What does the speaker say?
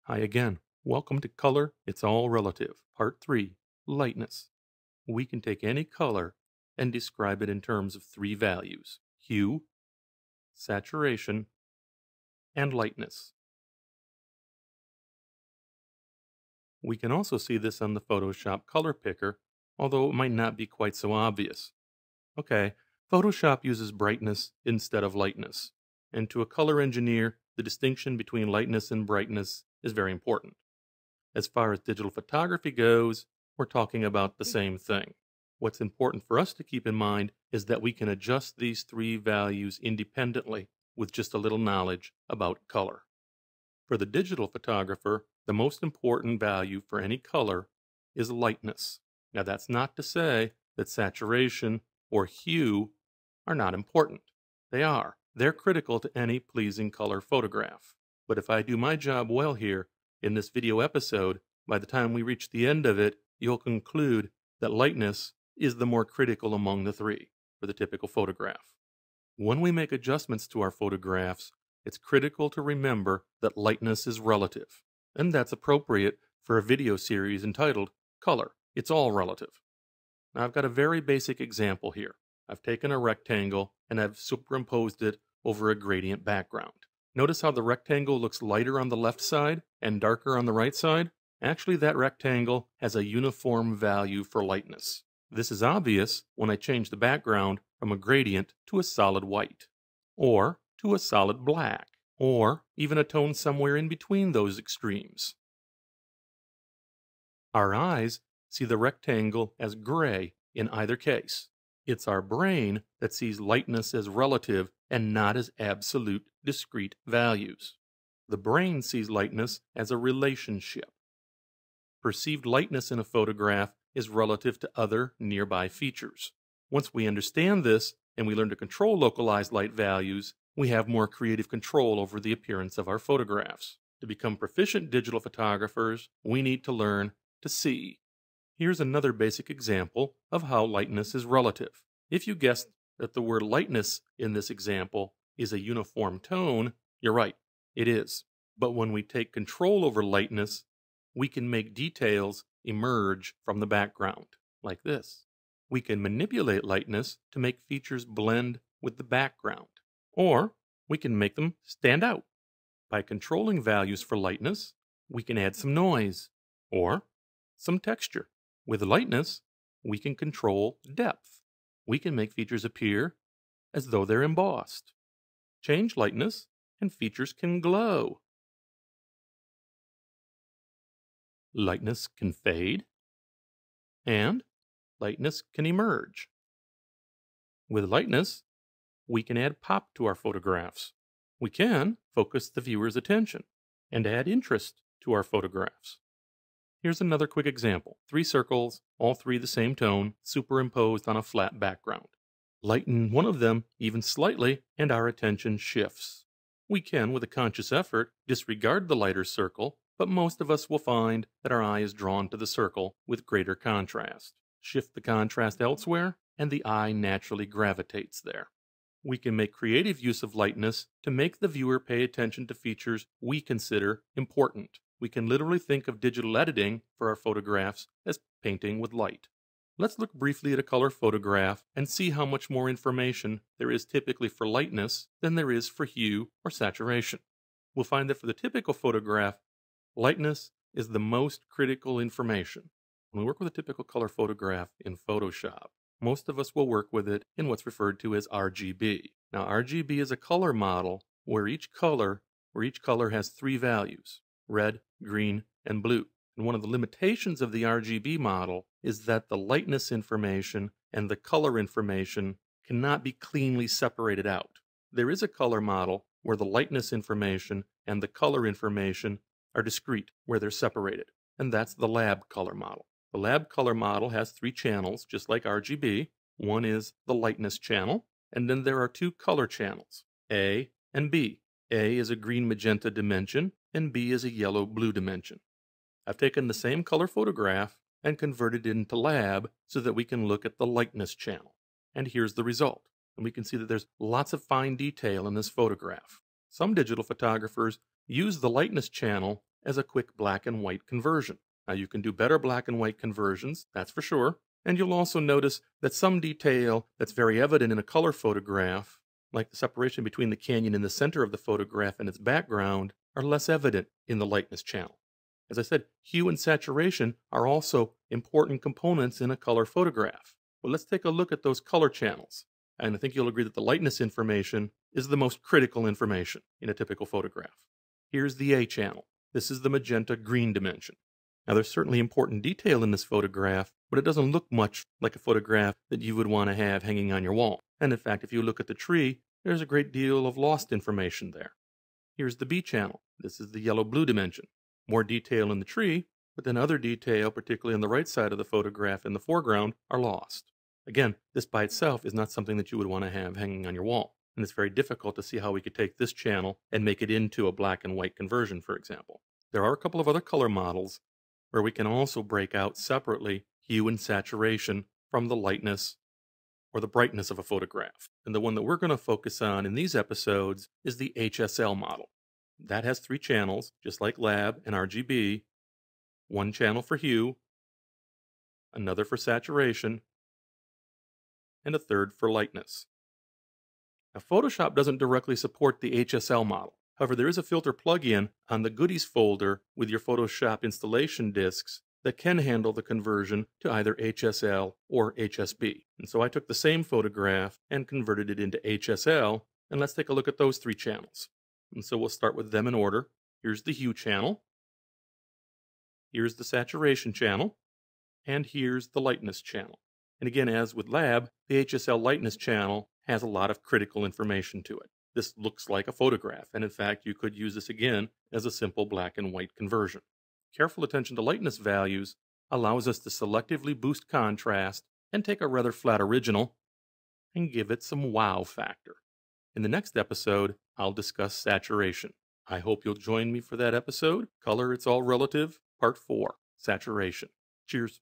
Hi again. Welcome to Color It's All Relative, Part 3, Lightness. We can take any color and describe it in terms of three values: hue, saturation, and lightness. We can also see this on the Photoshop color picker, although it might not be quite so obvious. Okay, Photoshop uses brightness instead of lightness, and to a color engineer, the distinction between lightness and brightness is very important. As far as digital photography goes, we're talking about the same thing. What's important for us to keep in mind is that we can adjust these three values independently with just a little knowledge about color. For the digital photographer, the most important value for any color is lightness. Now, that's not to say that saturation or hue are not important. They are. They're critical to any pleasing color photograph. But if I do my job well here in this video episode, by the time we reach the end of it, you'll conclude that lightness is the more critical among the three for the typical photograph. When we make adjustments to our photographs, it's critical to remember that lightness is relative, and that's appropriate for a video series entitled Color, It's All Relative. Now, I've got a very basic example here. I've taken a rectangle and I've superimposed it over a gradient background. Notice how the rectangle looks lighter on the left side and darker on the right side? Actually, that rectangle has a uniform value for lightness. This is obvious when I change the background from a gradient to a solid white, or to a solid black, or even a tone somewhere in between those extremes. Our eyes see the rectangle as gray in either case. It's our brain that sees lightness as relative and not as absolute discrete values. The brain sees lightness as a relationship. Perceived lightness in a photograph is relative to other nearby features. Once we understand this and we learn to control localized light values, we have more creative control over the appearance of our photographs. To become proficient digital photographers, we need to learn to see. Here's another basic example of how lightness is relative. If you guessed that the word lightness in this example is a uniform tone, you're right, it is. But when we take control over lightness, we can make details emerge from the background, like this. We can manipulate lightness to make features blend with the background, or we can make them stand out. By controlling values for lightness, we can add some noise, or some texture. With lightness, we can control depth. We can make features appear as though they're embossed. Change lightness, and features can glow. Lightness can fade, and lightness can emerge. With lightness, we can add pop to our photographs. We can focus the viewer's attention and add interest to our photographs. Here's another quick example. 3 circles, all 3 the same tone, superimposed on a flat background. Lighten one of them even slightly, and our attention shifts. We can, with a conscious effort, disregard the lighter circle, but most of us will find that our eye is drawn to the circle with greater contrast. Shift the contrast elsewhere, and the eye naturally gravitates there. We can make creative use of lightness to make the viewer pay attention to features we consider important. We can literally think of digital editing for our photographs as painting with light. Let's look briefly at a color photograph and see how much more information there is typically for lightness than there is for hue or saturation. We'll find that for the typical photograph, lightness is the most critical information. When we work with a typical color photograph in Photoshop, most of us will work with it in what's referred to as RGB. Now, RGB is a color model where each color has 3 values: red, green, and blue. And one of the limitations of the RGB model is that the lightness information and the color information cannot be cleanly separated out. There is a color model where the lightness information and the color information are discrete, where they're separated, and that's the lab color model. The lab color model has 3 channels, just like RGB. One is the lightness channel, and then there are 2 color channels, A and B. A is a green magenta dimension, and B is a yellow blue dimension. I've taken the same color photograph and converted it into lab so that we can look at the lightness channel. And here's the result. And we can see that there's lots of fine detail in this photograph. Some digital photographers use the lightness channel as a quick black and white conversion. Now you can do better black and white conversions, that's for sure, and you'll also notice that some detail that's very evident in a color photograph, like the separation between the canyon in the center of the photograph and its background, are less evident in the lightness channel. As I said, hue and saturation are also important components in a color photograph. Well, let's take a look at those color channels. And I think you'll agree that the lightness information is the most critical information in a typical photograph. Here's the A channel. This is the magenta green dimension. Now, there's certainly important detail in this photograph, but it doesn't look much like a photograph that you would want to have hanging on your wall. And in fact, if you look at the tree, there's a great deal of lost information there. Here's the B channel. This is the yellow-blue dimension. More detail in the tree, but then other detail, particularly on the right side of the photograph in the foreground, are lost. Again, this by itself is not something that you would want to have hanging on your wall, and it's very difficult to see how we could take this channel and make it into a black and white conversion, for example. There are a couple of other color models where we can also break out separately hue and saturation from the lightness or the brightness of a photograph. And the one that we're going to focus on in these episodes is the HSL model. That has 3 channels, just like lab and RGB, one channel for hue, another for saturation, and a third for lightness. Now, Photoshop doesn't directly support the HSL model. However, there is a filter plugin on the Goodies folder with your Photoshop installation disks that can handle the conversion to either HSL or HSB. And so I took the same photograph and converted it into HSL, and let's take a look at those 3 channels. And so we'll start with them in order. Here's the hue channel, here's the saturation channel, and here's the lightness channel. And again, as with lab, the HSL lightness channel has a lot of critical information to it. This looks like a photograph, and in fact, you could use this again as a simple black and white conversion. Careful attention to lightness values allows us to selectively boost contrast and take a rather flat original and give it some wow factor. In the next episode, I'll discuss saturation. I hope you'll join me for that episode. Color, It's All Relative, Part 4, Saturation. Cheers.